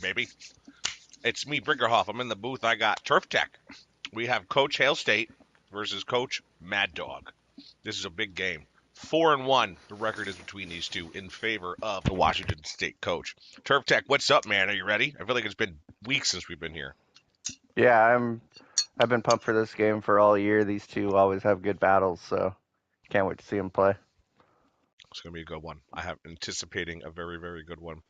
baby. It's me, Brinkerhoff. I'm in the booth. I got Turf Tech. We have Coach Hale State versus Coach Mad Dog. This is a big game. 4-1, the record is between these two in favor of the Washington State coach. Turf Tech, what's up, man? Are you ready? I feel like it's been weeks since we've been here. Yeah, I've been pumped for this game for all year. These two always have good battles, so can't wait to see them play. It's going to be a good one. I have anticipating a very, very good one.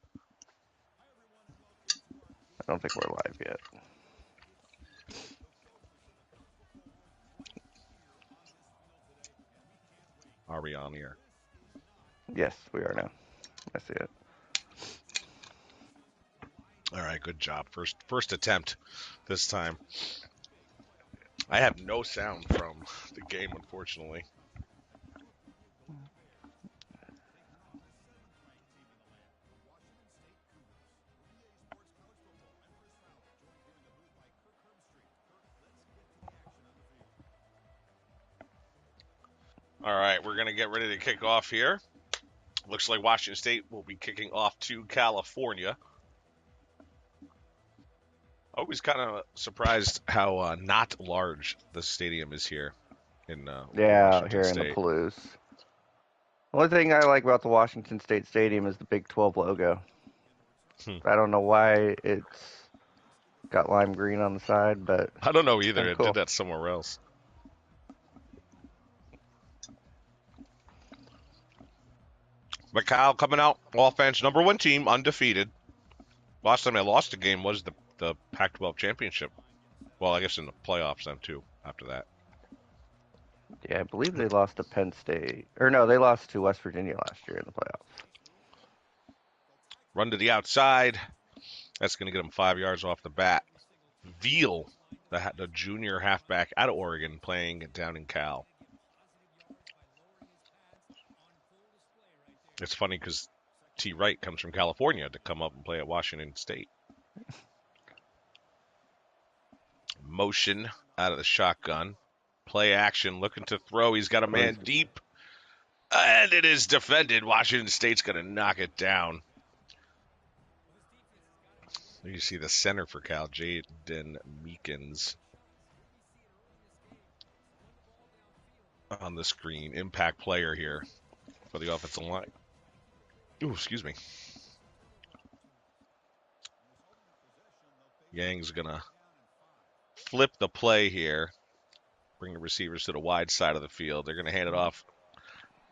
I don't think we're live yet. Are we on here? Yes, we are now. I see it. All right, good job. First attempt this time. I have no sound from the game, unfortunately. All right, we're going to get ready to kick off here. Looks like Washington State will be kicking off to California. Always kind of surprised how not large the stadium is here in Yeah, Washington here in the State. Palouse. The only thing I like about the Washington State Stadium is the Big 12 logo. I don't know why it's got lime green on the side, but I don't know it's either. kind of It did cool. that somewhere else. But Cal coming out, offense, number one team, undefeated. Last time I lost a game was the Pac-12 championship. Well, I guess in the playoffs then too. After that, Yeah, I believe they lost to Penn State. Or no, they lost to West Virginia last year in the playoffs. run to the outside. That's going to get them 5 yards off the bat. Veal, the junior halfback out of Oregon, playing down in Cal. It's funny because T. Wright comes from California to come up and play at Washington State. Motion out of the shotgun. Play action, looking to throw. He's got a man deep. And it is defended. Washington State's going to knock it down. You see the center for Cal, Jaden Meekins, on the screen. Impact player here for the offensive line. Ooh, excuse me. Yang's going to flip the play here. Bring the receivers to the wide side of the field. They're going to hand it off.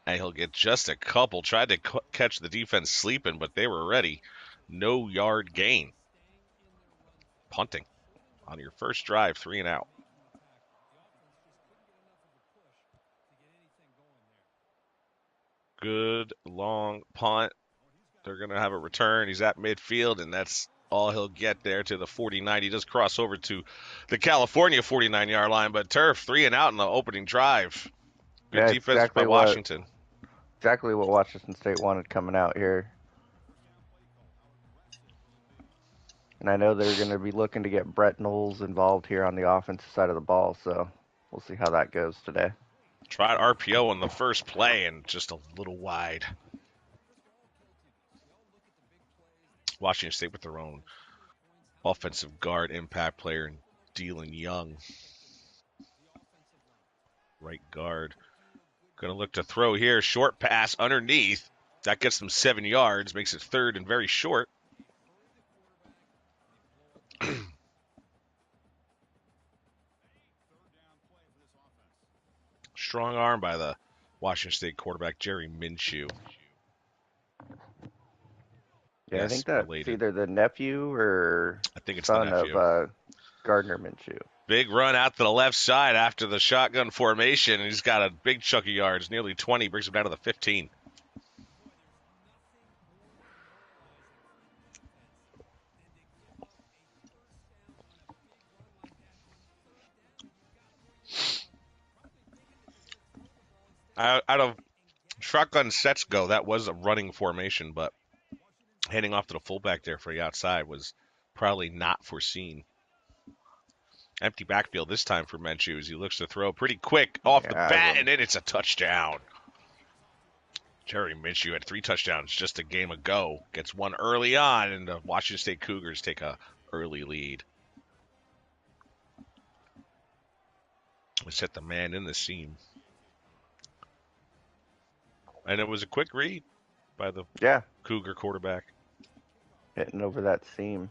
And he'll get just a couple. Tried to catch the defense sleeping, but they were ready. No yard gain. Punting on your first drive, 3 and out. Good long punt. They're going to have a return. He's at midfield, and that's all he'll get there to the 49. He does cross over to the California 49-yard line, but Turf, 3 and out in the opening drive. Good Yeah, defense by Washington. Exactly what Washington State wanted coming out here. And I know they're going to be looking to get Brett Knowles involved here on the offensive side of the ball, so we'll see how that goes today. Tried RPO on the first play and just a little wide. Washington State with their own offensive guard impact player, Dylan Young. Right guard. Going to look to throw here. Short pass underneath. That gets them 7 yards, makes it third and very short. Strong arm by the Washington State quarterback, Jerry Minshew. Yeah, I think that's either the nephew or I think it's son the nephew. Of Gardner Minshew. Big run out to the left side after the shotgun formation. He's got a big chunk of yards, nearly 20, brings him down to the 15. Out of shotgun sets go, that was a running formation, but handing off to the fullback there for the outside was probably not foreseen. Empty backfield this time for Minshew as he looks to throw pretty quick off the bat, and then it's a touchdown. Jerry Minshew had 3 touchdowns just a game ago. Gets one early on, and the Washington State Cougars take a early lead. Let's hit the man in the seam. And it was a quick read by the Cougar quarterback. Hitting over that seam.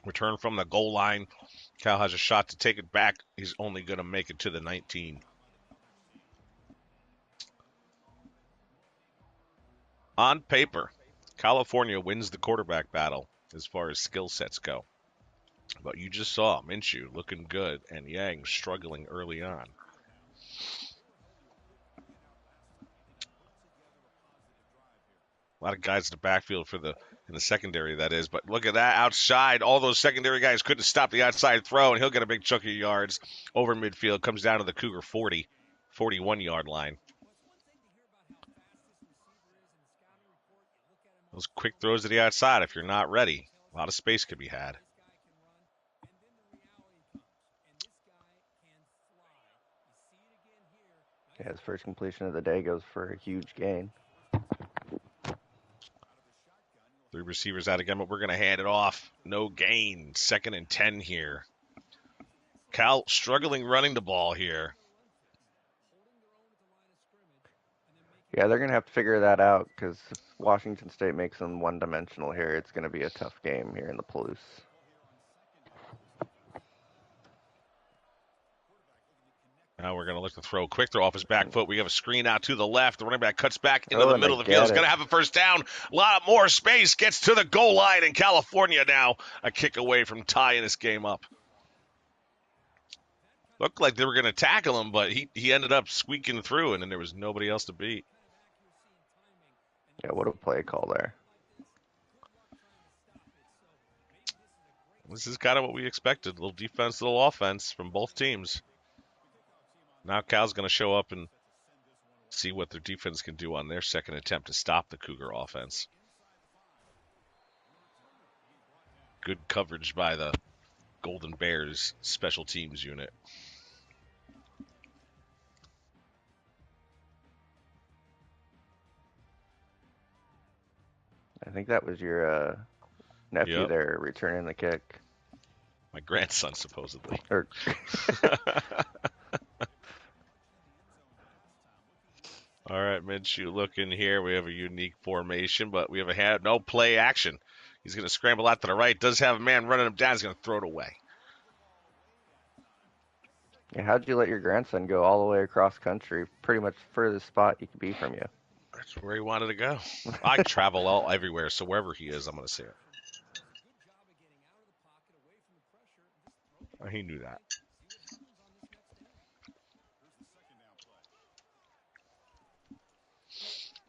Return from the goal line. Cal has a shot to take it back. He's only going to make it to the 19. On paper, California wins the quarterback battle as far as skill sets go. But you just saw Minshew looking good and Yang struggling early on. A lot of guys in the backfield in the secondary, that is. But look at that outside. All those secondary guys couldn't stop the outside throw, and he'll get a big chunk of yards over midfield. Comes down to the Cougar 40, 41-yard line. Those quick throws to the outside, if you're not ready, a lot of space could be had. Yeah, his first completion of the day goes for a huge gain. 3 receivers out again, but we're going to hand it off. No gain. 2nd and 10 here. Cal struggling running the ball here. Yeah, they're going to have to figure that out because if Washington State makes them one-dimensional here, it's going to be a tough game here in the Palouse. Now we're going to look to throw. Quick throw off his back foot. We have a screen out to the left. The running back cuts back into the middle of the field. He's going to have a first down. A lot more space. Gets to the goal line in California now. A kick away from tying this game up. Looked like they were going to tackle him, but he ended up squeaking through, and then there was nobody else to beat. Yeah, what a play call there. This is kind of what we expected. A little defense, little offense from both teams. Now Cal's going to show up and see what their defense can do on their second attempt to stop the Cougar offense. Good coverage by the Golden Bears special teams unit. I think that was your nephew there returning the kick. My grandson, supposedly. All right, Minshew looking here. We have a unique formation, but we have no play action. He's going to scramble out to the right. Does have a man running him down. He's going to throw it away. Yeah, how'd you let your grandson go all the way across country? Pretty much furthest spot he could be from you. That's where he wanted to go. I travel everywhere, so wherever he is, I'm going to see it. He knew that.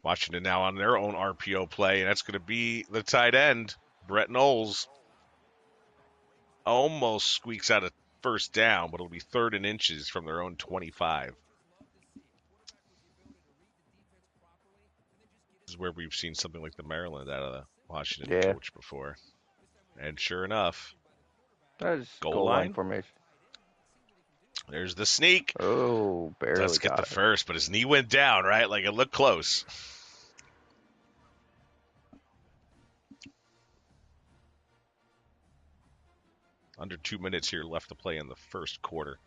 Washington now on their own RPO play, and that's going to be the tight end, Brett Knowles. Almost squeaks out a first down, but it'll be 3rd and inches from their own 25. This is where we've seen something like the Maryland out of the Washington coach before. And sure enough, goal line formation. There's the sneak. Oh, barely Does get the first, but his knee went down, right? Like it looked close. Under 2 minutes here left to play in the first quarter.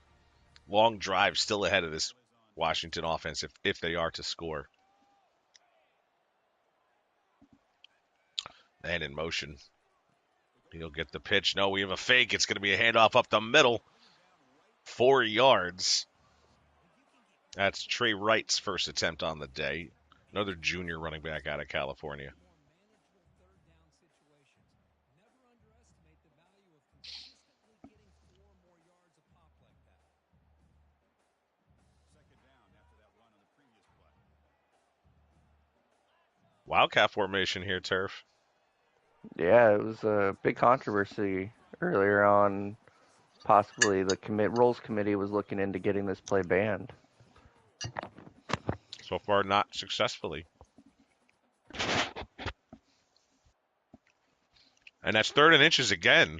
Long drive still ahead of this Washington offense if they are to score. And in motion. He'll get the pitch. No, we have a fake. It's going to be a handoff up the middle. 4 yards. That's Trey Wright's first attempt on the day. Another junior running back out of California. Wildcat formation here, Turf. Yeah, it was a big controversy earlier on. Possibly the rules committee was looking into getting this play banned. So far, not successfully. And that's 3rd and inches again.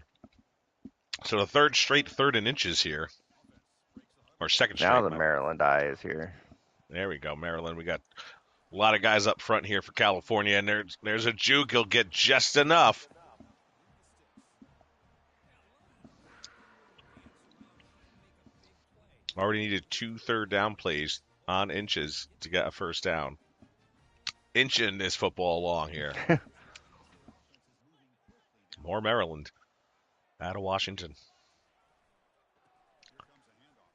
So the third straight 3rd and inches here. Or second Now straight. the Maryland eye is here. There we go, Maryland. We got a lot of guys up front here for California, and there's a juke. He'll get just enough. Already needed 2 third down plays on inches to get a first down. Inching this football along here. More Maryland out of Washington.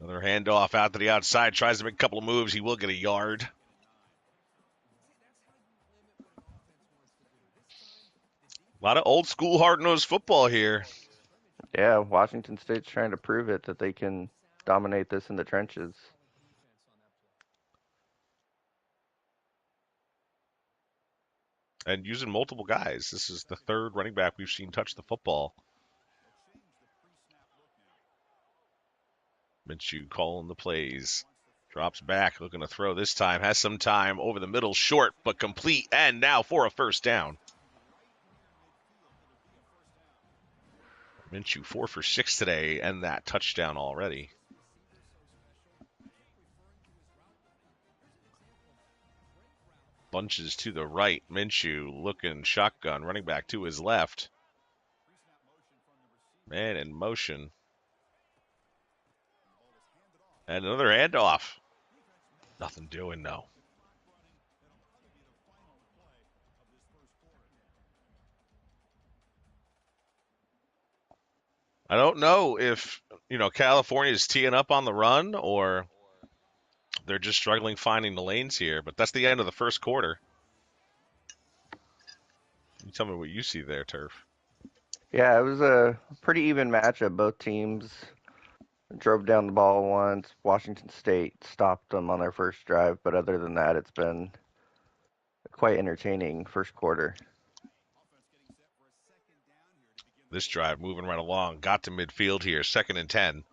Another handoff out to the outside. Tries to make a couple of moves. He will get a yard. A lot of old school hard-nosed football here. Yeah, Washington State's trying to prove it that they can dominate this in the trenches. And using multiple guys. This is the 3rd running back we've seen touch the football. Minshew calling the plays. Drops back, looking to throw this time. Has some time over the middle, short, but complete. And now for a first down. Minshew 4 for 6 today, and that touchdown already. Bunches to the right. Minshew looking shotgun, running back to his left. Man in motion. And another handoff. Nothing doing, though. I don't know if, California's teeing up on the run or they're just struggling finding the lanes here, but that's the end of the first quarter. You tell me what you see there, Turf. Yeah, it was a pretty even matchup. Both teams drove down the ball once. Washington State stopped them on their first drive, but other than that, it's been quite entertaining first quarter. This drive moving right along. Got to midfield here. 2nd and 10.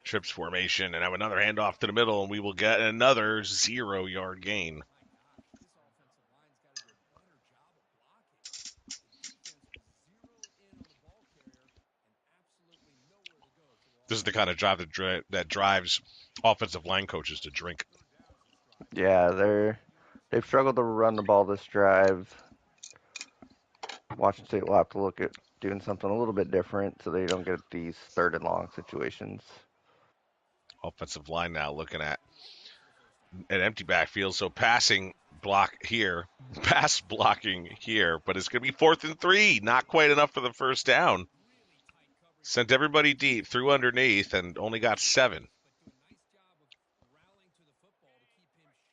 Trips formation and have another handoff to the middle, and we will get another 0-yard gain. This is the kind of drive that drives offensive line coaches to drink. Yeah, they've struggled to run the ball this drive. Washington State will have to look at doing something a little bit different so they don't get these 3rd and long situations. Offensive line now looking at an empty backfield, so passing block here, pass blocking here, but it's going to be 4th and 3. Not quite enough for the first down. Sent everybody deep, threw underneath, and only got 7.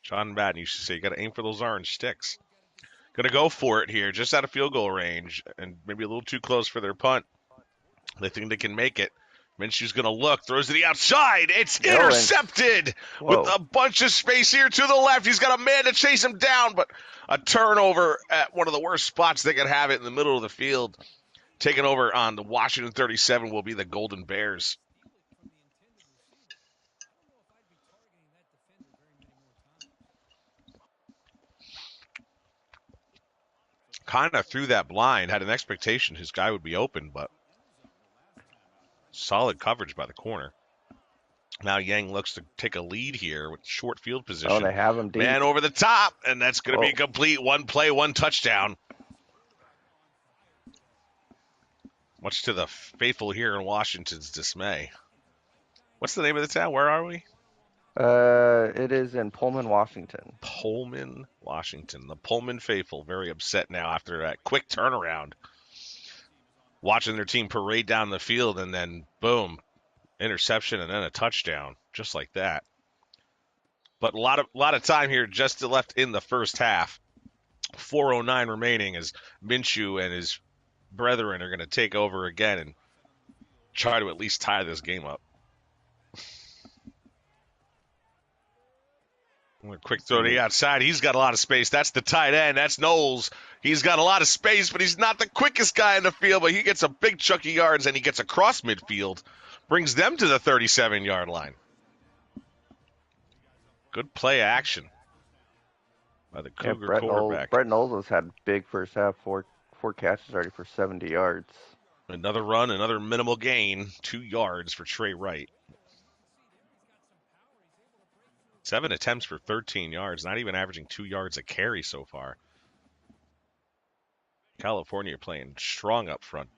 John Madden used to say, you got to aim for those orange sticks. Going to go for it here, just out of field goal range, and maybe a little too close for their punt. They think they can make it. Minshew's going to look, throws to the outside. It's intercepted with a bunch of space here to the left. He's got a man to chase him down, but a turnover at one of the worst spots they could have it in the middle of the field. Taking over on the Washington 37 will be the Golden Bears. Kind of threw that blind, had an expectation his guy would be open, but solid coverage by the corner. Now Yang looks to take a lead here with short field position. Oh, they have him deep. Man over the top, and that's going to be a complete one play, one touchdown. Much to the faithful here in Washington's dismay. What's the name of the town? Where are we? It is in Pullman, Washington. Pullman, Washington. The Pullman faithful very upset now after that quick turnaround. Watching their team parade down the field and then, boom, interception and then a touchdown, just like that. But a lot of time here just left in the first half. 4:09 remaining as Minshew and his brethren are going to take over again and try to at least tie this game up. Quick throw to the outside. He's got a lot of space. That's the tight end. That's Knowles. He's got a lot of space, but he's not the quickest guy in the field, but he gets a big chunk of yards, and he gets across midfield. Brings them to the 37-yard line. Good play action by the Cougar quarterback. Brett Knowles has had big first half, four catches already for 70 yards. Another run, another minimal gain. 2 yards for Trey Wright. 7 attempts for 13 yards, not even averaging 2 yards a carry so far. California playing strong up front.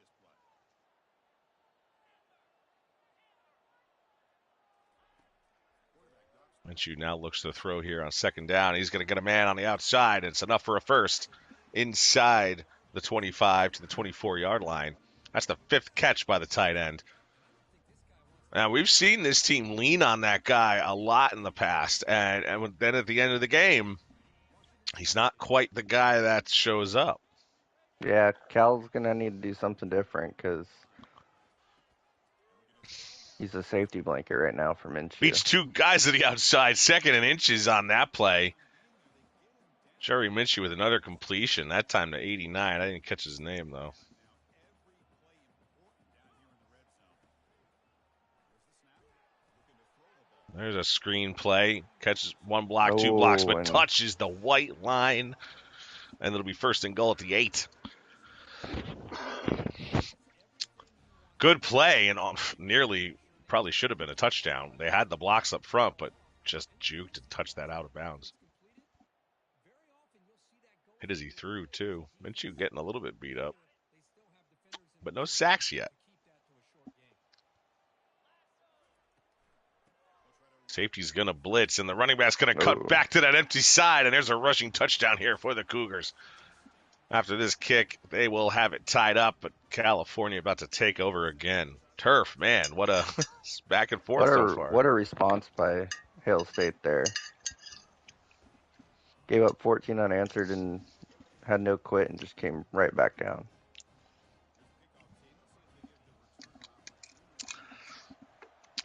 Minshew now looks to throw here on second down. He's going to get a man on the outside. It's enough for a first inside the 25 to the 24-yard line. That's the 5th catch by the tight end. Now, we've seen this team lean on that guy a lot in the past. And then at the end of the game, he's not quite the guy that shows up. Yeah, Cal's going to need to do something different because he's a safety blanket right now for Minshew. Beats 2 guys to the outside, 2nd and inches on that play. Jerry Minshew with another completion, that time to 89. I didn't catch his name, though. There's a screen play. Catches 1 block, 2 blocks, but touches the white line. And it'll be first and goal at the 8. Good play, and nearly probably should have been a touchdown. They had the blocks up front, but just juked and touched that out of bounds. Hit as he threw, too. Minshew getting a little bit beat up. But no sacks yet. Safety's going to blitz, and the running back's going to cut back to that empty side, and there's a rushing touchdown here for the Cougars. After this kick, they will have it tied up, but California about to take over again. Turf, man, what a back and forth so far. What a response by Hail State there. Gave up 14 unanswered and had no quit and just came right back down.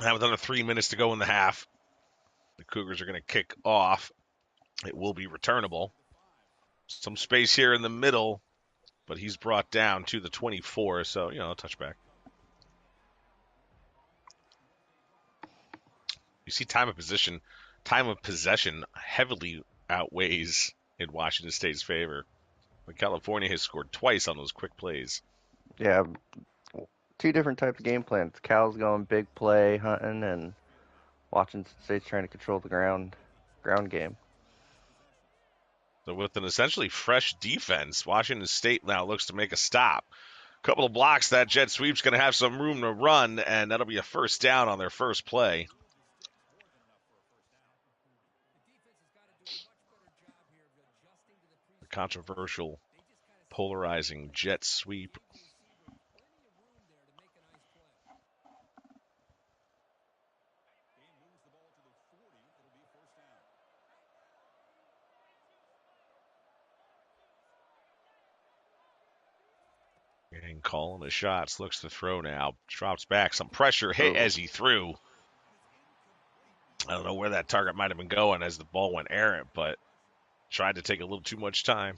Now with another 3 minutes to go in the half, the Cougars are going to kick off. It will be returnable. Some space here in the middle, but he's brought down to the 24, so, a touchback. You see time of possession heavily outweighs in Washington State's favor. But California has scored twice on those quick plays. Yeah, 2 different types of game plans. Cal's going big play, hunting, and Washington State's trying to control the ground game. So with an essentially fresh defense, Washington State now looks to make a stop. A couple of blocks, that jet sweep's going to have some room to run, and that'll be a first down on their first play. The controversial, polarizing jet sweep. And calling the shots, looks to throw now, drops back, some pressure hit as he threw. I don't know where that target might have been going as the ball went errant, but tried to take a little too much time.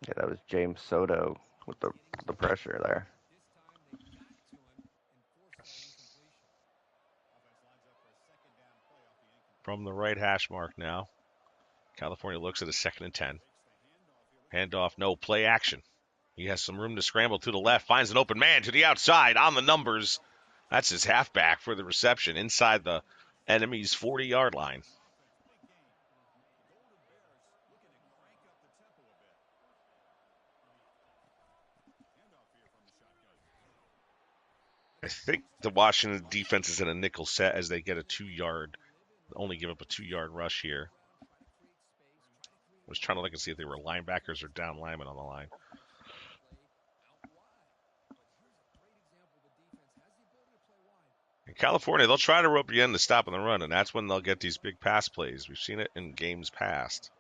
Yeah, that was James Soto with the pressure there. From the right hash mark now, California looks at a 2nd and 10. Handoff, no play action. He has some room to scramble to the left, finds an open man to the outside on the numbers. That's his halfback for the reception inside the enemy's 40-yard line. I think the Washington defense is in a nickel set as they get a 2-yard, only give up a 2-yard rush here. Was trying to look and see if they were linebackers or down linemen on the line. In California, they'll try to rope you in to stop on the run, and that's when they'll get these big pass plays. We've seen it in games past.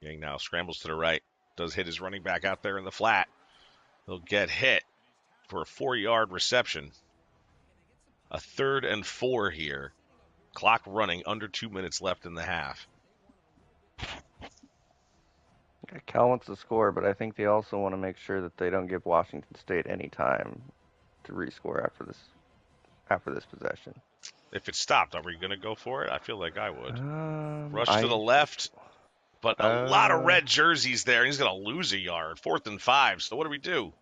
Yang now scrambles to the right. Does hit his running back out there in the flat. He'll get hit for a 4-yard reception. A 3rd and 4 here. Clock running, under 2 minutes left in the half. Cal wants to score, but I think they also want to make sure that they don't give Washington State any time to rescore after this possession. If it stopped, are we going to go for it? I feel like I would. Rush to the I left, but a lot of red jerseys there. He's going to lose a yard. 4th and 5. So what do we do?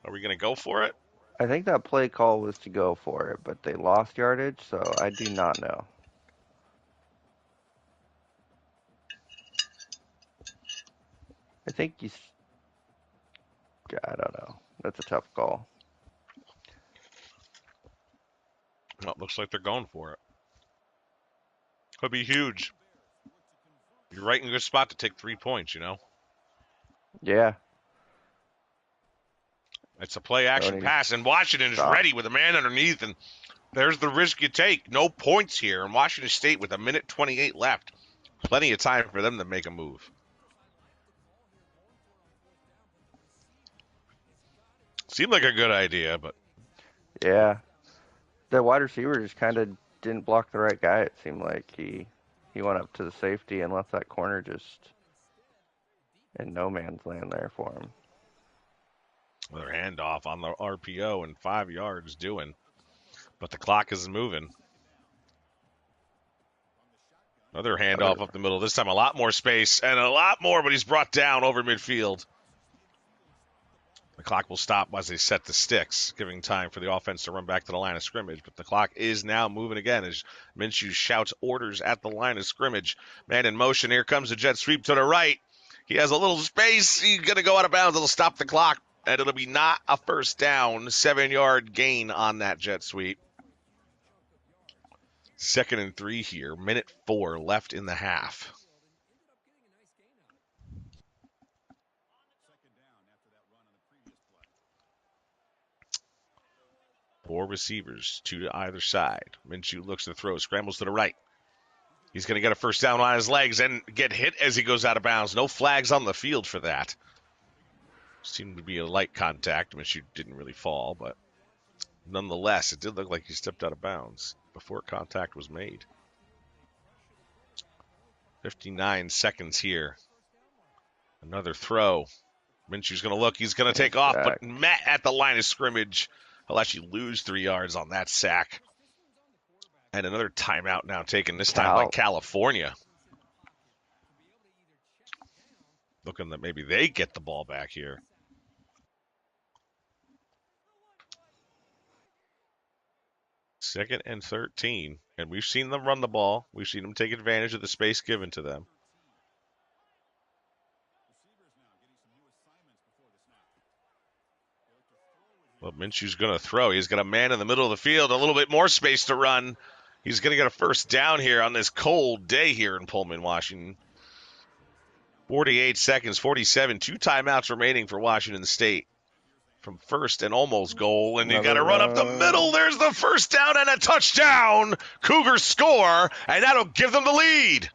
Are we going to go for it? I think that play call was to go for it, but they lost yardage, so I do not know. I think I don't know. That's a tough call. Well, it looks like they're going for it. Could be huge. You're right in a good spot to take 3 points, you know? Yeah. It's a play-action pass, and Washington is ready with a man underneath, and there's the risk you take. No points here, and Washington State with 1:28 left. Plenty of time for them to make a move. Seemed like a good idea, but... Yeah. The wide receiver just kind of didn't block the right guy, it seemed like. He went up to the safety and left that corner just in no man's land there for him. Another handoff on the RPO and 5 yards doing. But the clock isn't moving. Another handoff up the middle. This time a lot more space and a lot more, but he's brought down over midfield. The clock will stop as they set the sticks, giving time for the offense to run back to the line of scrimmage. But the clock is now moving again as Minshew shouts orders at the line of scrimmage. Man in motion. Here comes the jet sweep to the right. He has a little space. He's going to go out of bounds. It'll stop the clock, and it'll be not a first down. 7-yard gain on that jet sweep. 2nd and 3 here. 1:04 left in the half. Four receivers, 2 to either side. Minshew looks to throw, scrambles to the right. He's going to get a first down on his legs and get hit as he goes out of bounds. No flags on the field for that. Seemed to be a light contact. Minshew didn't really fall, but nonetheless, it did look like he stepped out of bounds before contact was made. 59 seconds here. Another throw. Minshew's going to look. He's going to take off, but met at the line of scrimmage. He'll actually lose 3 yards on that sack. And another timeout now taken, this time by California. Looking that maybe they get the ball back here. Second and 13. And we've seen them run the ball. We've seen them take advantage of the space given to them. Well, Minshew's going to throw. He's got a man in the middle of the field, a little bit more space to run. He's going to get a first down here on this cold day here in Pullman, Washington. 48 seconds, 47, 2 timeouts remaining for Washington State. From first and almost goal, and you got to run up the middle. There's the first down and a touchdown. Cougars score, and that'll give them the lead.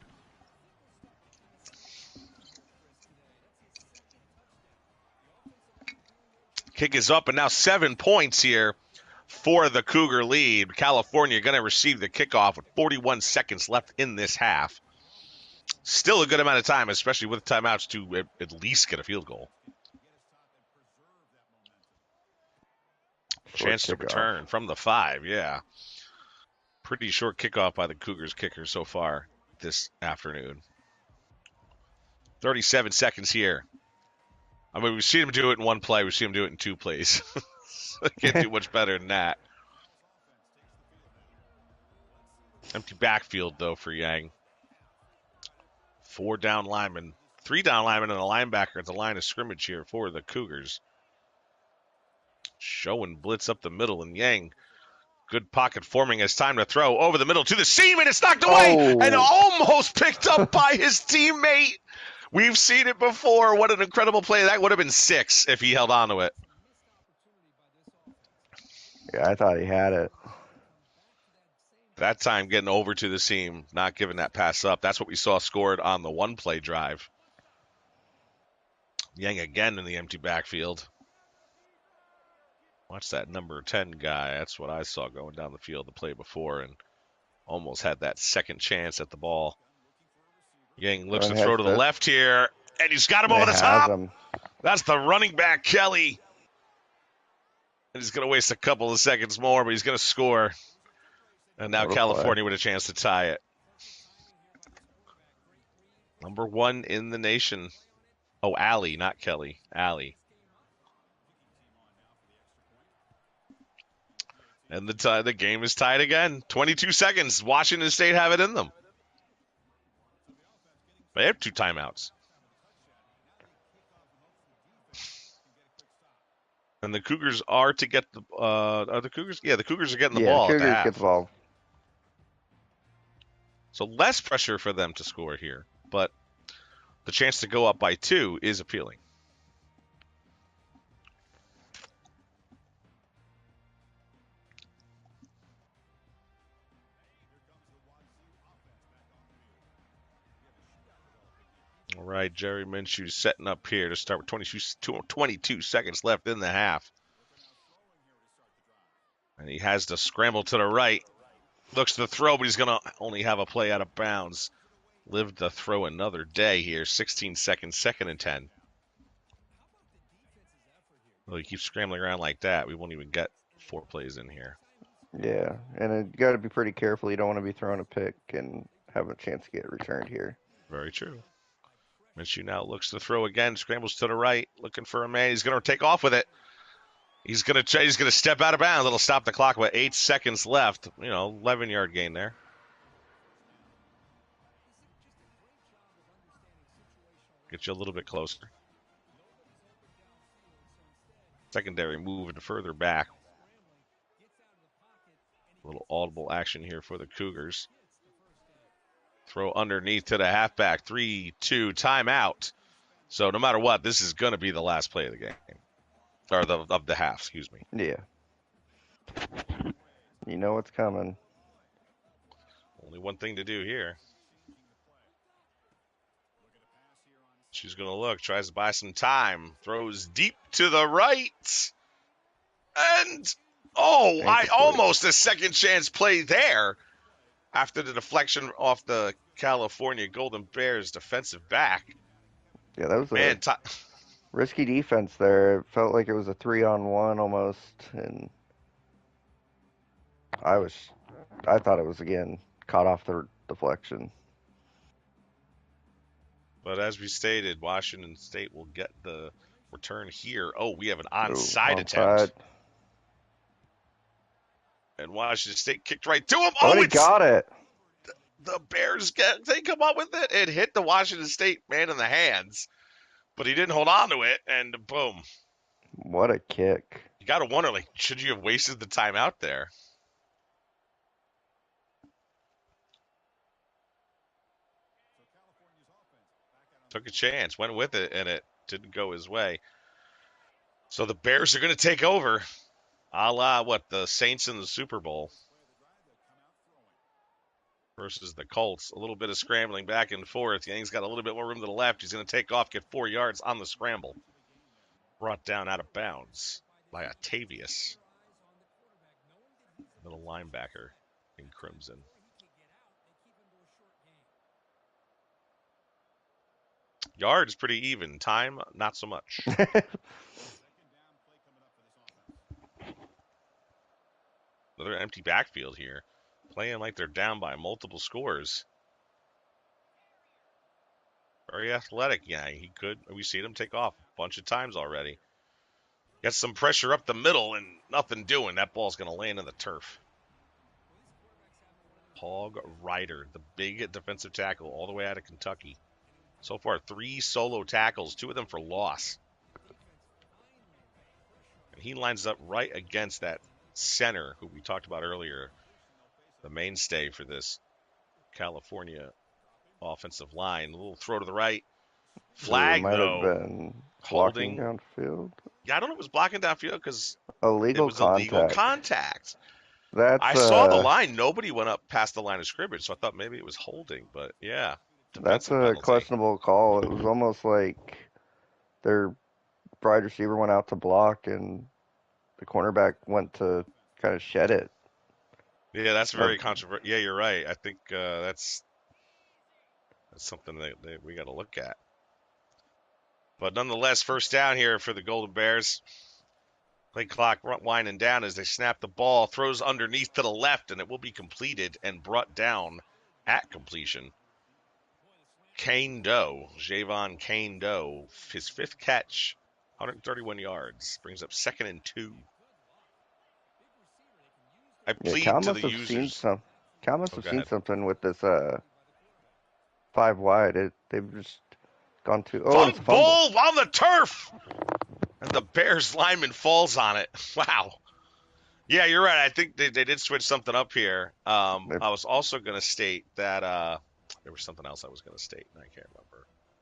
Kick is up, and now 7 points here for the Cougar lead. California going to receive the kickoff with 41 seconds left in this half. Still a good amount of time, especially with timeouts, to at least get a field goal. Chance to return from the 5, yeah. Pretty short kickoff by the Cougars kicker so far this afternoon. 37 seconds here. I mean, we've seen him do it in one play. We've seen him do it in 2 plays. Can't do much better than that. Empty backfield, though, for Yang. 4 down linemen. 3 down linemen and a linebacker at the line of scrimmage here for the Cougars. Showing blitz up the middle, and Yang, good pocket forming as time to throw over the middle to the seam, and it's knocked away and almost picked up by his teammate. We've seen it before. What an incredible play. That would have been 6 if he held on to it. Yeah, I thought he had it. That time getting over to the seam, not giving that pass up. That's what we saw scored on the 1-play drive. Yang again in the empty backfield. Watch that number 10 guy. That's what I saw going down the field the play before, and almost had that second chance at the ball. Yang looks to throw to the left here, and he's got him over the top. That's the running back, Kelly. He's going to waste a couple of seconds more, but he's going to score. And now What a California play. with a chance to tie it. Number 1 in the nation. Oh, Allie, not Kelly. Allie. And the game is tied again. 22 seconds. Washington State have it in them. They have 2 timeouts. And the Cougars are to get the are the Cougars? Yeah, the Cougars are getting the Yeah, the ball at the Cougars get half. the ball. So less pressure for them to score here, but the chance to go up by 2 is appealing. All right, Jerry Minshew setting up here to start with 22 seconds left in the half. And he has to scramble to the right. Looks to throw, but he's going to only have a play out of bounds. Live to throw another day here. 16 seconds, 2nd and 10. Well, he keeps scrambling around like that, we won't even get 4 plays in here. Yeah, and you got to be pretty careful. You don't want to be throwing a pick and have a chance to get returned here. Very true. Minshew now looks to throw again, scrambles to the right, looking for a man. He's going to take off with it. He's going to step out of bounds. It'll stop the clock with 8 seconds left. 11-yard gain there. Get you a little bit closer. Secondary moving further back. A little audible action here for the Cougars. Throw underneath to the halfback. 3-2 timeout. So no matter what, this is going to be the last play of the game. Or of the half, excuse me. Yeah. You know what's coming. Only one thing to do here. She's going to look, tries to buy some time, throws deep to the right. And, almost a second chance play there after the deflection off the California Golden Bears defensive back. Yeah, that was a risky defense there. It felt like it was a 3-on-1 almost, and I thought it was, again, caught off the deflection. But as we stated, Washington State will get the return here. Oh, we have an onside attempt. And Washington State kicked right to him. Oh, he got it. The Bears, they come up with it. It hit the Washington State man in the hands, but he didn't hold on to it, and boom. What a kick. You got to wonder, should you have wasted the timeout there? Took a chance, went with it, and it didn't go his way. So the Bears are going to take over, a la the Saints in the Super Bowl versus the Colts. A little bit of scrambling back and forth. Yang's got a little bit more room to the left. He's going to take off, get 4 yards on the scramble. Brought down out of bounds by Octavius, little linebacker in crimson. Yards pretty even. Time, not so much. Another empty backfield here. Playing like they're down by multiple scores. Very athletic. Yeah, he could. We've seen him take off a bunch of times already. Got some pressure up the middle and nothing doing. That ball's going to land in the turf. Hog Ryder, the big defensive tackle all the way out of Kentucky. So far, 3 solo tackles, 2 of them for loss. And he lines up right against that center who we talked about earlier, the mainstay for this California offensive line. A little throw to the right. Flag, might though. Have been blocking downfield. Yeah, I don't know if it was blocking downfield because illegal contact. I saw the line. Nobody went up past the line of scrimmage, so I thought maybe it was holding. But, yeah. That's a penalty. Questionable call. It was almost like their wide receiver went out to block and the cornerback went to kind of shed it. Yeah, that's very controversial. Yeah, you're right. I think that's something that we got to look at. But nonetheless, first down here for the Golden Bears. Play clock winding down as they snap the ball, throws underneath to the left, and it will be completed and brought down at completion. Kane Doe, Javon Kane Doe, his fifth catch, 131 yards, brings up 2nd and 2. I Yeah, plead to the users. Cal must Oh, have go seen ahead. something with this 5 wide. They've just gone too. Oh, and it's a Fumble fumble. on the turf, and the Bears lineman falls on it. Wow. Yeah, you're right. I think they did switch something up here. I was also going to state that there was something else I was going to state, and I can't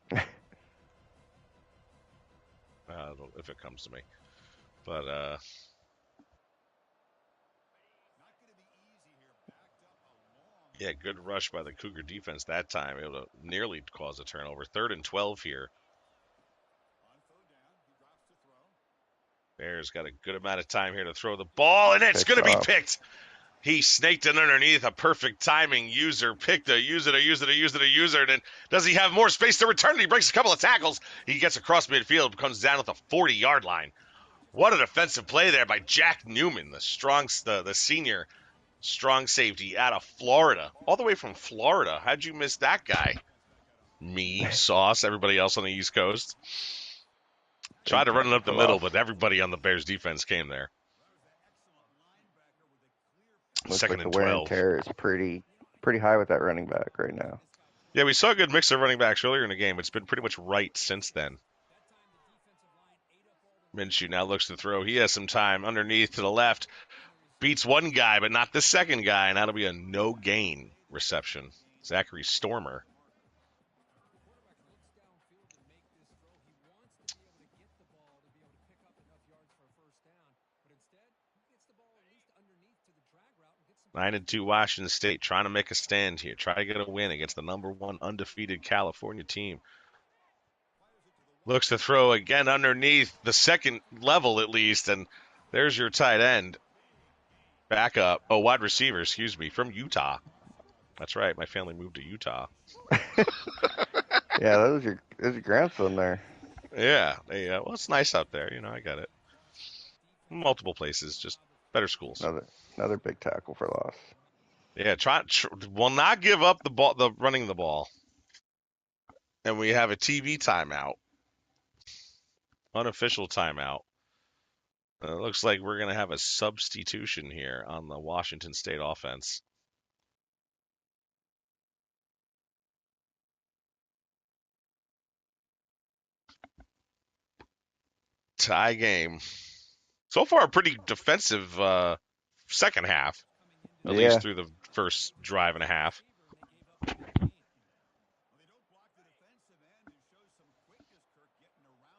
remember. If it comes to me. But yeah, good rush by the Cougar defense that time, able to nearly cause a turnover. 3rd and 12 here. Bears got a good amount of time here to throw the ball, and it's going to be picked. He snaked it underneath a perfect timing user, picked a user. And then does he have more space to return? He breaks a couple of tackles. He gets across midfield, comes down at the 40-yard line. What a defensive play there by Jack Newman, the senior strong safety out of Florida, all the way from Florida. How'd you miss that guy? Me, Sauce, everybody else on the East Coast. Tried to run it up the middle, but everybody on the Bears defense came there. Looks 2nd like and the wear 12. and tear is pretty high with that running back right now. Yeah, we saw a good mix of running backs earlier in the game. It's been pretty much right since then. Minshew now looks to throw. He has some time underneath to the left. Beats one guy, but not the second guy, and that'll be a no-gain reception. Zachary Stormer. Nine and 2 Washington State trying to make a stand here. Try to get a win against the number 1 undefeated California team. Looks to throw again underneath the second level at least, and there's your tight end. Backup. Oh, wide receiver, excuse me, from Utah. That's right. My family moved to Utah. Yeah, that was your grandson there. Yeah. Well, it's nice out there. I got it. Multiple places, just better schools. Another big tackle for loss. Yeah, will not give up the running the ball. And we have a TV timeout. Unofficial timeout. It looks like we're going to have a substitution here on the Washington State offense. Tie game. So far, a pretty defensive second half, at least through the first drive and a half.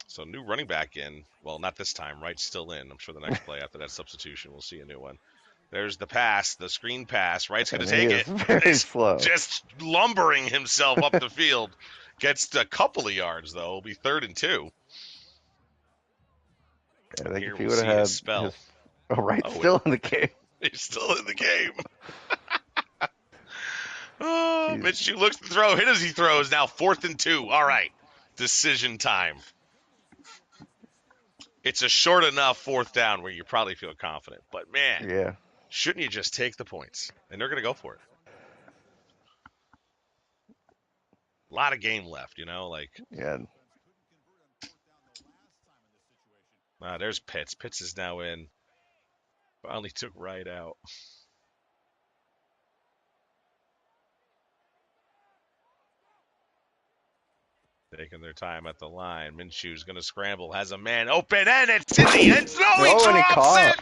So new running back in. Well, not this time. Wright's still in. I'm sure the next play after that substitution, we'll see a new one. There's the pass, the screen pass. Wright's going to take it. Very slow. Just lumbering himself up the field. Gets a couple of yards, though. It'll be 3rd and 2. I think if he would have had Wright's still in the game. He's still in the game. Minshew looks to throw. Hit as he throws. Now 4th and 2. All right. Decision time. It's a short enough 4th down where you probably feel confident. But, man, shouldn't you just take the points? And they're going to go for it. A lot of game left, Yeah. There's Pitts. Pitts is now in. Finally took Wright out. Taking their time at the line. Minshew's going to scramble. Has a man open, and it's in the end zone. He drops it.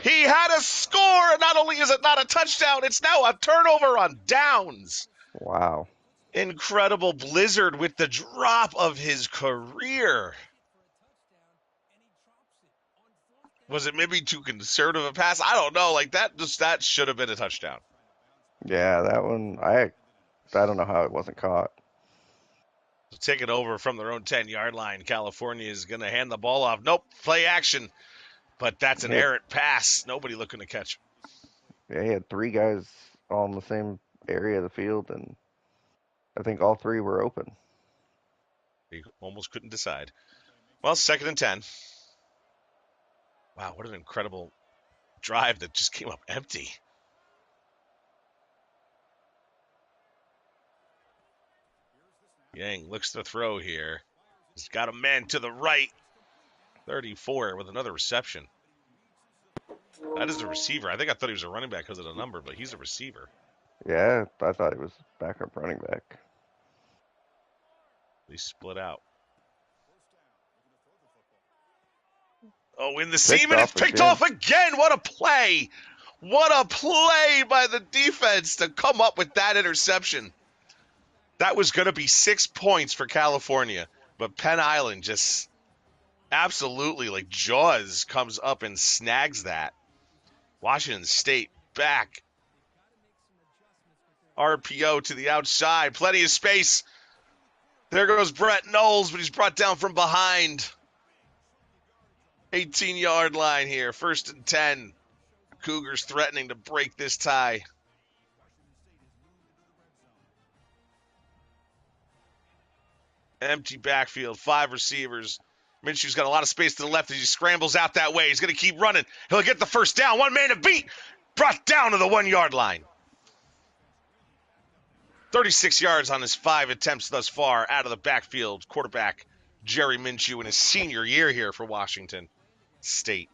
He had a score. And not only is it not a touchdown, it's now a turnover on downs. Wow. Incredible Blizzard with the drop of his career. Was it maybe too conservative a pass? I don't know. That should have been a touchdown. Yeah, that one, I don't know how it wasn't caught. So take it over from their own 10-yard line. California is going to hand the ball off. Nope, play action. But that's an errant pass. Nobody looking to catch. Yeah, he had 3 guys all in the same area of the field, and I think all 3 were open. He almost couldn't decide. Well, 2nd and 10. Wow, what an incredible drive that just came up empty. Yang looks to throw here. He's got a man to the right. 34 with another reception. That is a receiver. I think I thought he was a running back because of the number, but he's a receiver. Yeah, I thought he was backup running back. They split out. Oh, in the seam, and it's picked off again. What a play. What a play by the defense to come up with that interception. That was going to be 6 points for California, but Penn Island just absolutely, like Jaws, comes up and snags that. Washington State back. RPO to the outside. Plenty of space. There goes Brett Knowles, but he's brought down from behind. 18-yard line here. 1st and 10. Cougars threatening to break this tie. Empty backfield. 5 receivers. Minshew's got a lot of space to the left as he scrambles out that way. He's going to keep running. He'll get the first down. One man to beat. Brought down to the 1-yard line. 36 yards on his 5 attempts thus far out of the backfield. Quarterback Jerry Minshew in his senior year here for Washington State.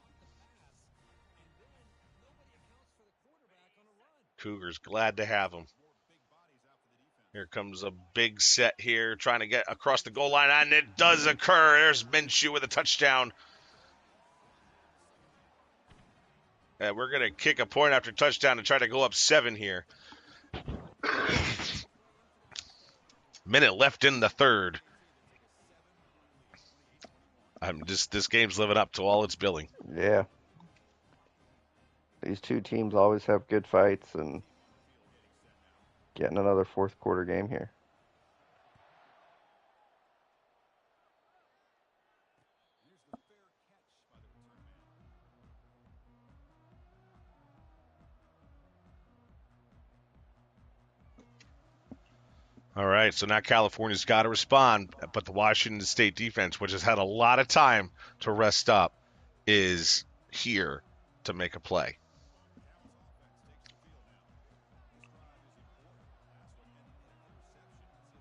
Cougars glad to have him. Here comes a big set here, trying to get across the goal line, and it does occur. There's Minshew with a touchdown. And we're going to kick a point after touchdown and try to go up 7 here. Minute left in the third. This game's living up to all its billing. Yeah. These two teams always have good fights, and getting another fourth quarter game here. All right, so now California's got to respond, but the Washington State defense, which has had a lot of time to rest up, is here to make a play.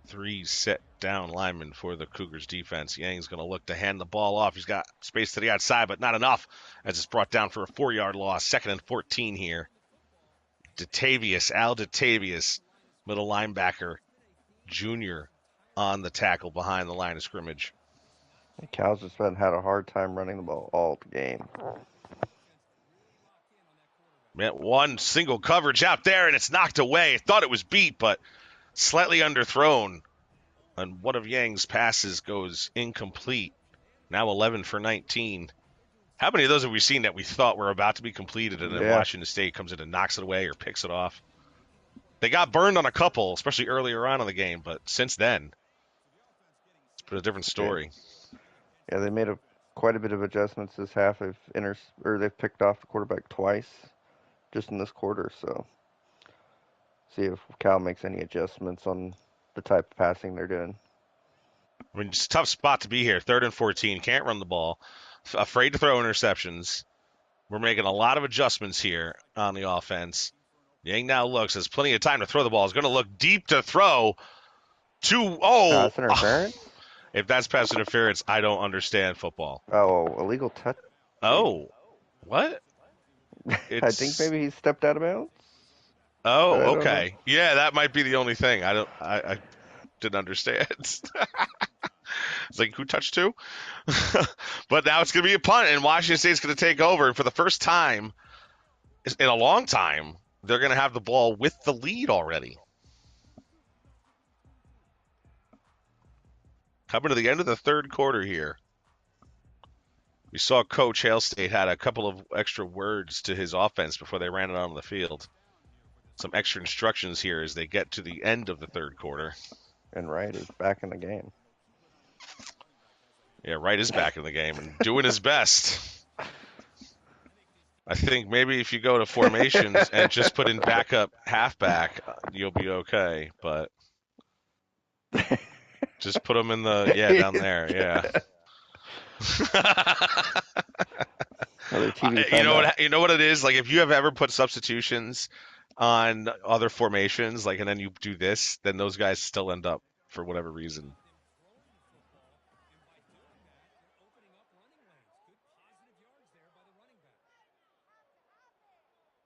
Three set down linemen for the Cougars defense. Yang's going to look to hand the ball off. He's got space to the outside, but not enough as it's brought down for a 4-yard loss. 2nd and 14 here. Al Datavius, middle linebacker, junior, on the tackle behind the line of scrimmage. Cal's just had a hard time running the ball all the game. Man, one single coverage out there, and it's knocked away. I thought it was beat, but slightly underthrown. And one of Yang's passes goes incomplete. Now 11 for 19. How many of those have we seen that we thought were about to be completed, and then Washington State comes in and knocks it away or picks it off? They got burned on a couple, especially earlier on in the game, but since then, it's been a different story. Yeah, they made quite a bit of adjustments this half. They've picked off the quarterback twice just in this quarter, so see if Cal makes any adjustments on the type of passing they're doing. I mean, it's a tough spot to be here. 3rd and 14, can't run the ball, afraid to throw interceptions. We're making a lot of adjustments here on the offense. Yang now looks, has plenty of time to throw the ball. He's going to look deep to throw. Pass interference? If that's pass interference, I don't understand football. Oh, illegal touch. Oh, what? I think maybe he stepped out of bounds. Oh, okay. Yeah, that might be the only thing. I didn't understand. It's like, who touched who? But now it's going to be a punt, and Washington State's going to take over. And for the first time in a long time, they're going to have the ball with the lead already. Coming to the end of the third quarter here. We saw Coach Hail State had a couple of extra words to his offense before they ran it on the field. Some extra instructions here as they get to the end of the third quarter. And Wright is back in the game. Yeah, Wright is back in the game and doing his best. I think maybe if you go to formations and just put in backup halfback, you'll be okay. But just put him in the, down there, yeah. Another TV You know timeout. what? You know what it is. Like if you have ever put substitutions on other formations, like and then you do this, then those guys still end up for whatever reason.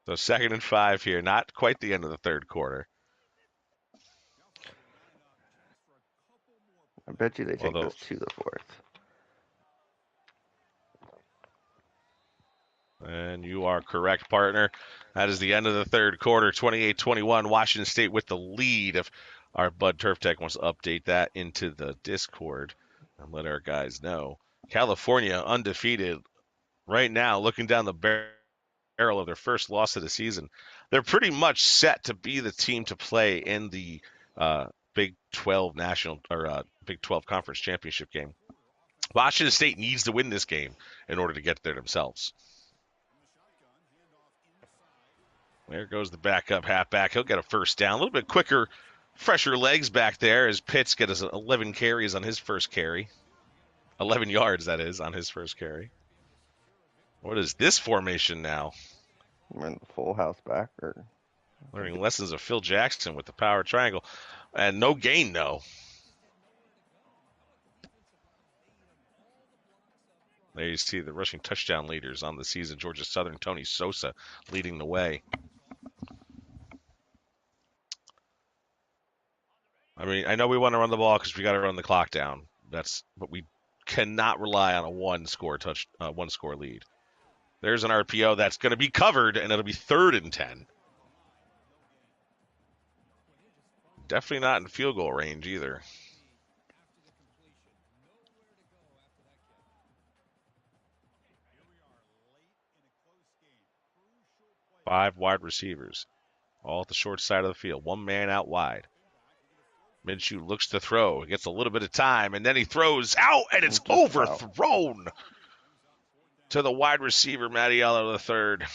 So 2nd and 5 here. Not quite the end of the third quarter. I bet you they take Although, this to the fourth. and you are correct, partner. That is the end of the third quarter. 28-21. Washington State with the lead. If our Bud Turf Tech wants to update that into the Discord and let our guys know. California undefeated right now, looking down the barrel of their first loss of the season. They're pretty much set to be the team to play in the Big 12 national or Big 12 conference championship game. Washington State needs to win this game in order to get there themselves. There goes the backup halfback. He'll get a first down. A little bit quicker, fresher legs back there as Pitts gets 11 carries on his first carry. 11 yards, that is, on his first carry. What is this formation now? We're in the full house back. Learning lessons of Phil Jackson with the power triangle. And no gain, though. There you see the rushing touchdown leaders on the season. Georgia Southern, Tony Sosa leading the way. I mean, I know we want to run the ball because we got to run the clock down. But we cannot rely on a one score lead. There's an RPO that's going to be covered, and it'll be 3rd and 10. Definitely not in field goal range either. 5 wide receivers, all at the short side of the field. 1 man out wide. Minshew looks to throw. He gets a little bit of time, and then he throws out, and it's overthrown to the wide receiver, Mattiello III.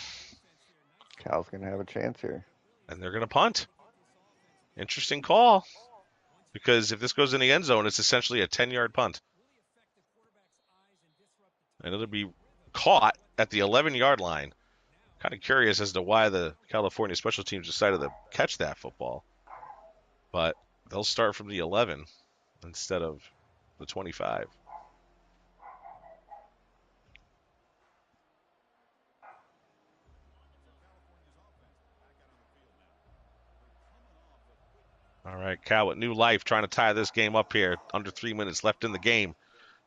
Cal's going to have a chance here. And they're going to punt. Interesting call. Because if this goes in the end zone, it's essentially a 10-yard punt. And it'll be caught at the 11-yard line. Kind of curious as to why the California special teams decided to catch that football. But they'll start from the 11 instead of the 25. All right, Cal with new life trying to tie this game up here. Under 3 minutes left in the game.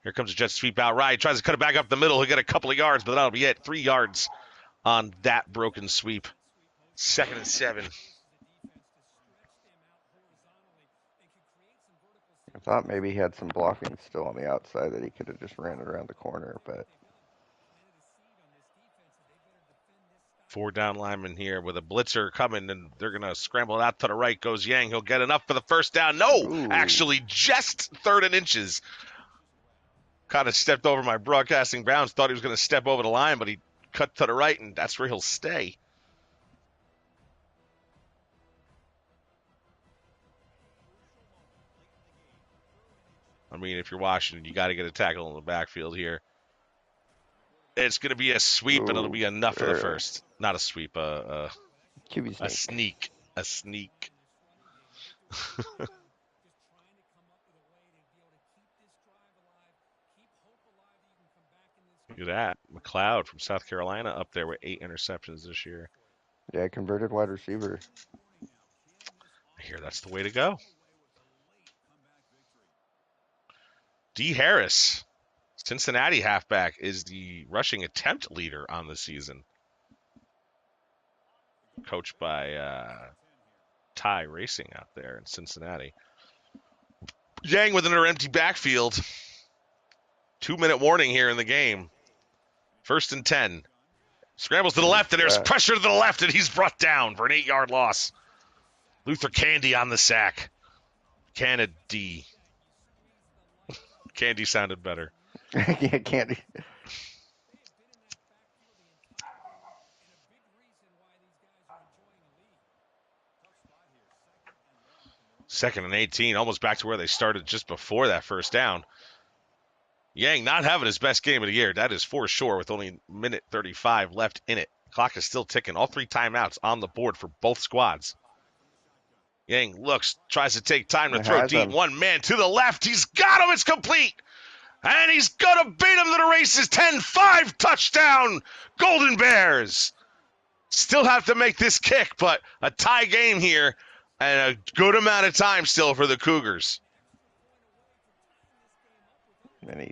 Here comes a jet sweep out right. Tries to cut it back up the middle. He'll get a couple of yards, but that'll be it. 3 yards on that broken sweep. 2nd and 7. I thought maybe he had some blocking still on the outside that he could have just ran it around the corner, but 4 down linemen here with a blitzer coming, and they're going to scramble it out to the right. Goes Yang. He'll get enough for the first down. No, Ooh. Actually just 3rd and inches. Kind of stepped over my broadcasting bounds. Thought he was going to step over the line, but he cut to the right, and that's where he'll stay. I mean, if you're Washington, you got to get a tackle in the backfield here. It's going to be a sweep, and it'll be enough for the first. Not a sweep, a sneak. A sneak. Look at that. McLeod from South Carolina up there with 8 interceptions this year. Yeah, converted wide receiver. I hear that's the way to go. D. Harris, Cincinnati halfback, is the rushing attempt leader on the season. Coached by Ty Racing out there in Cincinnati. Yang with another empty backfield. 2-minute warning here in the game. 1st and 10. Scrambles to the left, and there's pressure to the left, and he's brought down for an 8-yard loss. Luther Candy on the sack. Candy. Candy sounded better. Yeah, Candy. 2nd and 18, almost back to where they started just before that first down. Yang not having his best game of the year. That is for sure with only minute 35 left in it. Clock is still ticking. All 3 timeouts on the board for both squads. Yang looks, tries to take time to throw deep. 1 man to the left. He's got him. It's complete. And he's going to beat him to the races. 10-5 touchdown. Golden Bears. Still have to make this kick, but a tie game here and a good amount of time still for the Cougars.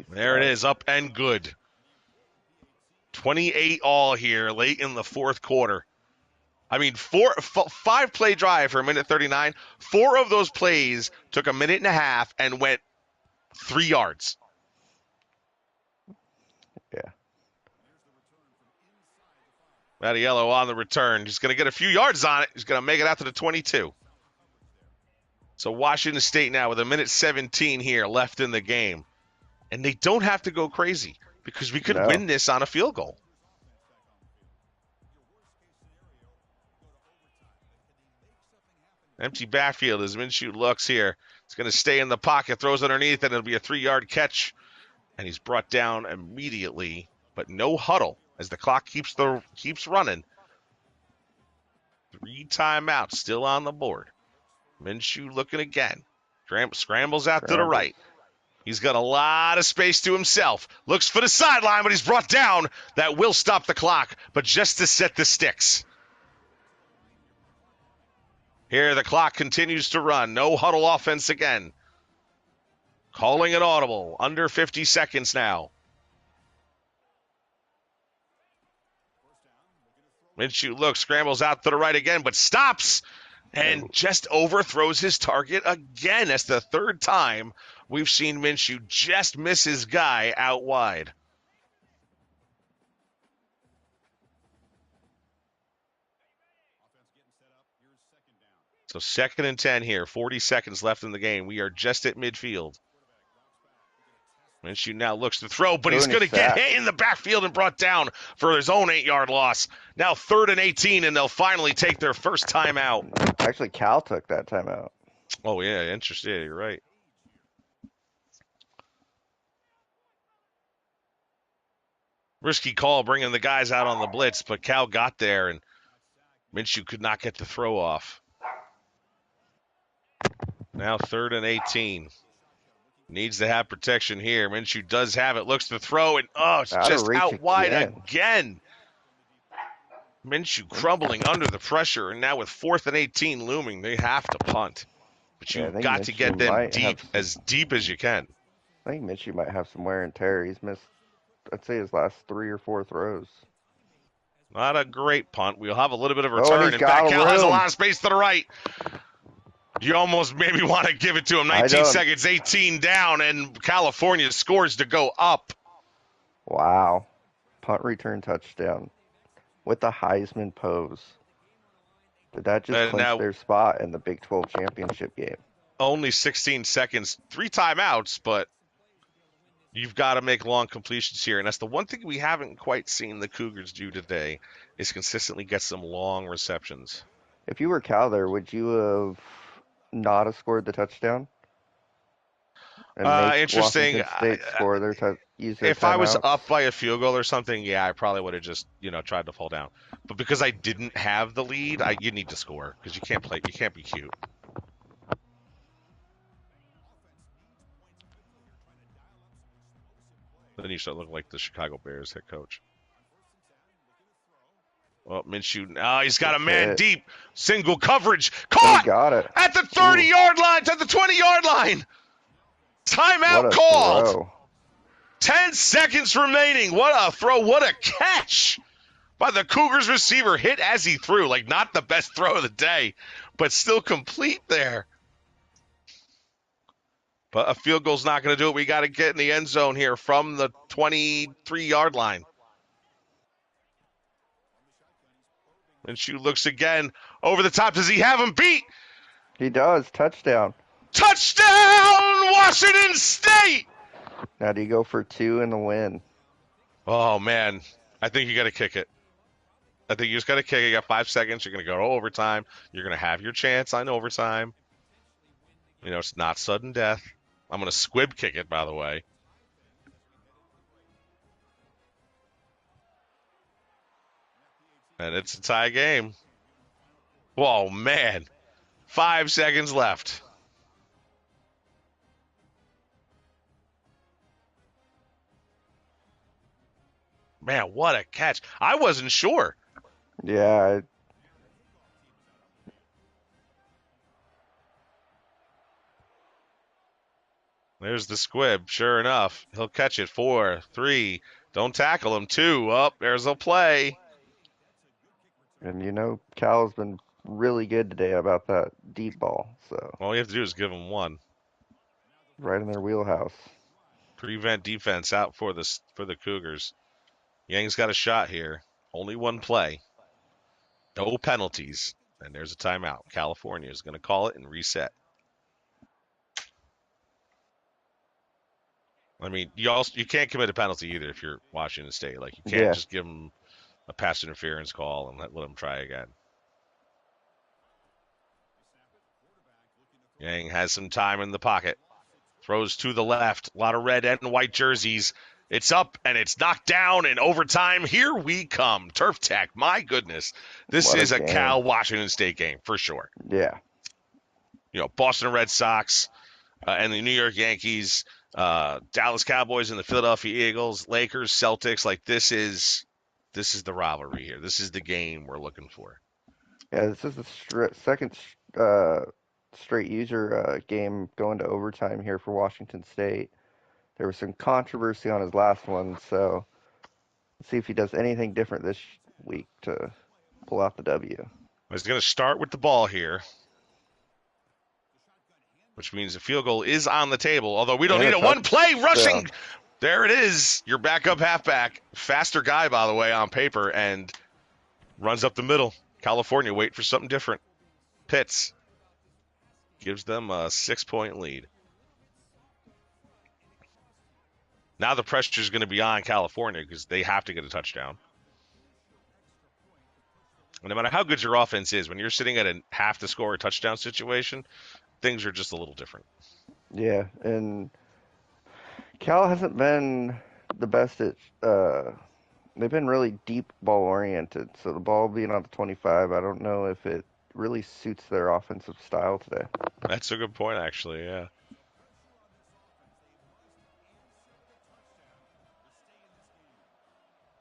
There it is, up and good. 28 all here late in the fourth quarter. I mean, 5-play drive for a minute 39. 4 of those plays took a minute and a half and went 3 yards. Yeah. Mattiello on the return. He's going to get a few yards on it. He's going to make it out to the 22. So Washington State now with a minute 17 here left in the game. And they don't have to go crazy because we could win this on a field goal. Empty backfield as Minshew looks here. He's going to stay in the pocket, throws underneath, and it'll be a 3-yard catch. And he's brought down immediately, but no huddle as the clock keeps running. 3 timeouts still on the board. Minshew looking again. Scrambles out to the right. He's got a lot of space to himself. Looks for the sideline, but he's brought down. That will stop the clock, but just to set the sticks. Here the clock continues to run. No huddle offense again. Calling it audible. Under 50 seconds now. Minshew looks, scrambles out to the right again, but stops and just overthrows his target again. That's the 3rd time we've seen Minshew just miss his guy out wide. So 2nd and 10 here, 40 seconds left in the game. We are just at midfield. Minshew now looks to throw, but he's going to get hit in the backfield and brought down for his own 8-yard loss. Now 3rd and 18, and they'll finally take their first timeout. Actually, Cal took that timeout. Oh, yeah, interesting. Yeah, you're right. Risky call bringing the guys out on the blitz, but Cal got there, and Minshew could not get the throw off. Now 3rd and 18. Needs to have protection here. Minshew does have it. Looks to throw, and it's just out wide again. Minshew crumbling under the pressure, and now with 4th and 18 looming, they have to punt. But you've got to get them as deep as you can. I think Minshew might have some wear and tear. He's missed, I'd say, his last 3 or 4 throws. Not a great punt. We'll have a little bit of a return. In fact, Cal has a lot of space to the right. You almost maybe want to give it to him. 19 seconds, 18 down, and California scores to go up. Wow. Punt return touchdown with the Heisman pose. Did that just clinch their spot in the Big 12 championship game? Only 16 seconds, 3 timeouts, but you've got to make long completions here. And that's the one thing we haven't quite seen the Cougars do today is consistently get some long receptions. If you were Cal there, would you have not have scored the touchdound? And interesting. State score their if I was up by a field goal or something, yeah, I probably would have just tried to fall down. But because I didn't have the lead, you need to score because you can't play. You can't be cute. Then you start looking like the Chicago Bears head coach. Well, Minshew, he's got a man deep. Single coverage. Caught! Got it. At the 30-yard line, to the 20-yard line. Timeout called. Throw. 10 seconds remaining. What a throw. What a catch by the Cougars receiver. Hit as he threw. Like, not the best throw of the day, but still complete there. But a field goal's not going to do it. We got to get in the end zone here from the 23-yard line. Minshew looks again over the top. Does he have him beat? He does. Touchdown. Touchdown, Washington State! Now do you go for 2 in the win? Oh, man. I think you got to kick it. I think you just got to kick it. You got 5 seconds. You're going to go to overtime. You're going to have your chance on overtime. It's not sudden death. I'm going to squib kick it, by the way. And it's a tie game. Whoa, man. 5 seconds left. Man, what a catch. I wasn't sure. Yeah, There's the squib. Sure enough, he'll catch it. 4, 3. Don't tackle him. 2. Up. There's a play. and Cal's been really good today about that deep ball. So All you have to do is give him one. right in their wheelhouse. Prevent defense out for the Cougars. Yang's got a shot here. Only one play. No penalties. And there's a timeout. California is going to call it and reset. I mean, you can't commit a penalty either if you're Washington State. Like, you can't Yeah, just give them a pass interference call and let them try again. Yang has some time in the pocket. Throws to the left. A lot of red and white jerseys. It's up and it's knocked down in overtime. Here we come. Turf Tech. My goodness. This what a is a game. Cal Washington State game for sure. Yeah, Boston Red Sox and the New York Yankees, Dallas Cowboys and the Philadelphia Eagles, Lakers, Celtics. Like, this is the rivalry here. This is the game we're looking for. yeah. This is the second straight user game going to overtime here for Washington State. There was some controversy on his last one, so let's see if he does anything different this week to pull out the W. He's going to start with the ball here, which means the field goal is on the table, although we don't And need a it. One play, rushing. touchdown. There it is. Your backup halfback. Faster guy, by the way, on paper, and runs up the middle. California wait for something different. Pitts gives them a 6-point lead. Now the pressure is going to be on California because they have to get a touchdown. And no matter how good your offense is, when you're sitting at a half to score a touchdown situation, things are just a little different. Yeah, and Cal hasn't been the best at. They've been really deep ball oriented, so the ball being on the 25, I don't know if it really suits their offensive style today. That's a good point, actually, yeah.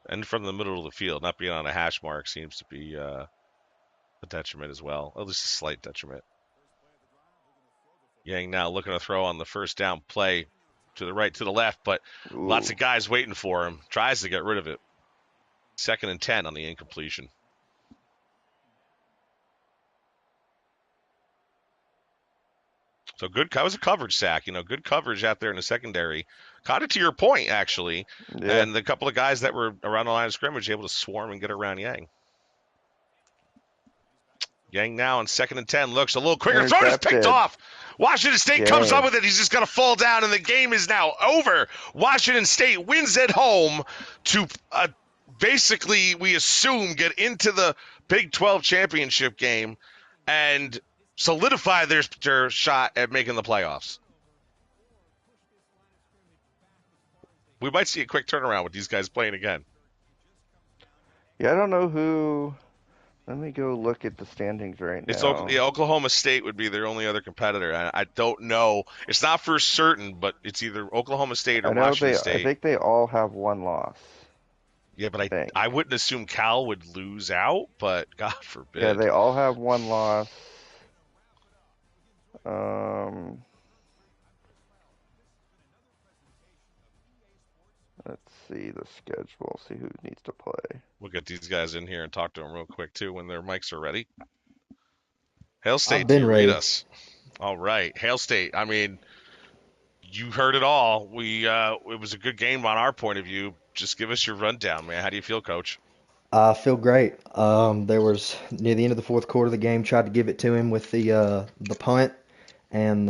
And from the middle of the field, not being on a hash mark seems to be a detriment as well, at least a slight detriment. Yang now looking to throw on the first down play to the right, to the left, but Ooh. lots of guys waiting for him. Tries to get rid of it. 2nd and 10 on the incompletion. So that was a coverage sack. Good coverage out there in the secondary. Caught it to your point, actually. Yeah. And the couple of guys that were around the line of scrimmage able to swarm and get around Yang. Yang now on 2nd and 10 looks a little quicker. Throw is picked off. Washington State comes up with it. He's just going to fall down, and the game is now over. Washington State wins at home to basically, we assume, get into the Big 12 championship game and solidify their shot at making the playoffs. We might see a quick turnaround with these guys playing again. Yeah, I don't know who. Let me go look at the standings right now. Oklahoma State would be their only other competitor. I don't know. It's not for certain, but it's either Oklahoma State or Washington State. I think they all have one loss. Yeah, but I wouldn't assume Cal would lose out, but God forbid. Yeah, they all have one loss. Let's see the schedule, see who needs to play. We'll get these guys in here and talk to them real quick, too, when their mics are ready. Hail State, I've been ready. Read us. All right, Hail State. I mean, you heard it all. It was a good game on our point of view. Just give us your rundown, man. How do you feel, Coach? I feel great. There was near the end of the fourth quarter of the game, tried to give it to him with the punt and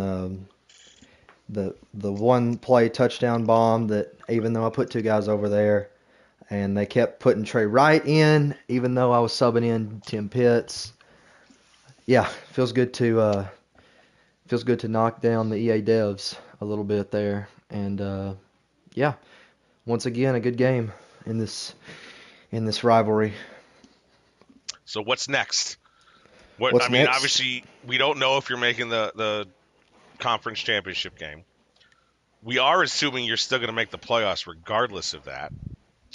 the one play touchdown bomb that even though I put two guys over there and they kept putting Trey Wright in, even though I was subbing in Tim Pitts. Yeah, feels good to knock down the EA Devs a little bit there, and yeah, once again a good game in this rivalry. So what's next? What's I mean, next? obviously, we don't know if you're making the conference championship game. We are assuming you're still going to make the playoffs regardless of that,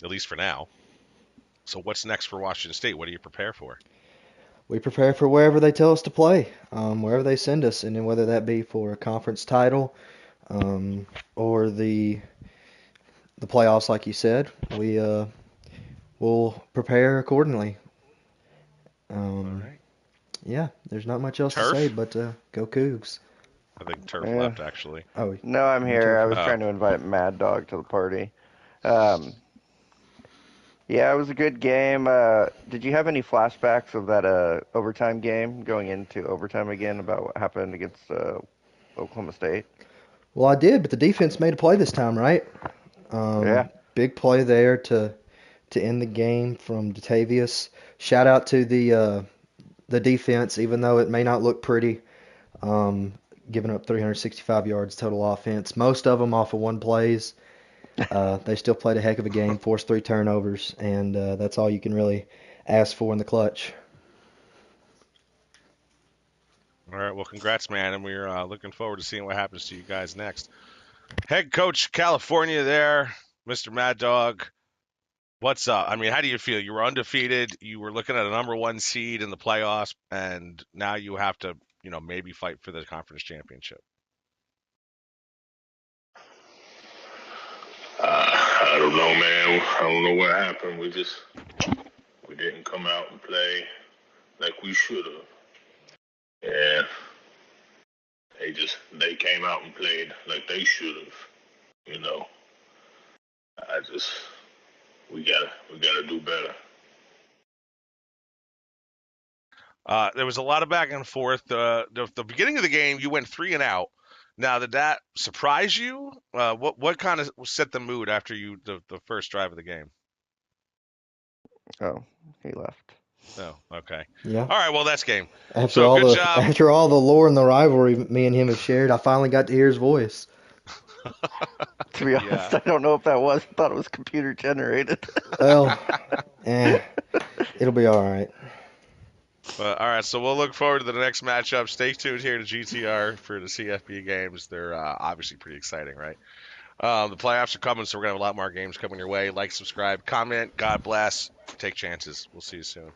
at least for now. So what's next for Washington State? What do you prepare for? We prepare for wherever they tell us to play, wherever they send us, and then whether that be for a conference title or the playoffs, like you said, we will prepare accordingly. All right. Yeah, there's not much else to Turf? say but go Cougs. I think Turf Yeah. left, actually. Oh, No, I'm me here. too. I was Oh. trying to invite Mad Dog to the party. Um, yeah, it was a good game. Did you have any flashbacks of that overtime game going into overtime again about what happened against Oklahoma State? Well, I did, but the defense made a play this time, right? Yeah. Big play there to end the game from Datavius. Shout out to the defense, even though it may not look pretty. Giving up 365 yards total offense, most of them off of one plays. They still played a heck of a game, forced 3 turnovers, and that's all you can really ask for in the clutch. All right. Well, congrats, man, and we're looking forward to seeing what happens to you guys next. Head coach California there, Mr. Mad Dog. What's up? I mean, how do you feel? You were undefeated. You were looking at a number 1 seed in the playoffs, and now you have to, maybe fight for the conference championship. I don't know, man. I don't know what happened. We didn't come out and play like we should have. And they came out and played like they should have. You know, I just we gotta do better. There was a lot of back and forth. The beginning of the game, you went 3 and out. Now, did that surprise you? What kind of set the mood after the first drive of the game? Oh, he left. Oh, okay. Yeah. All right. Well, that's game. After So all good the job. after all the lore and the rivalry me and him have shared, I finally got to hear his voice. To be honest, I don't know if that was. I thought it was computer generated. Well, it'll be all right. All right, so we'll look forward to the next matchup. Stay tuned here to GTR for the CFB games. They're obviously pretty exciting, right? The playoffs are coming, so we're going to have a lot more games coming your way. Like, subscribe, comment. God bless. Take chances. We'll see you soon.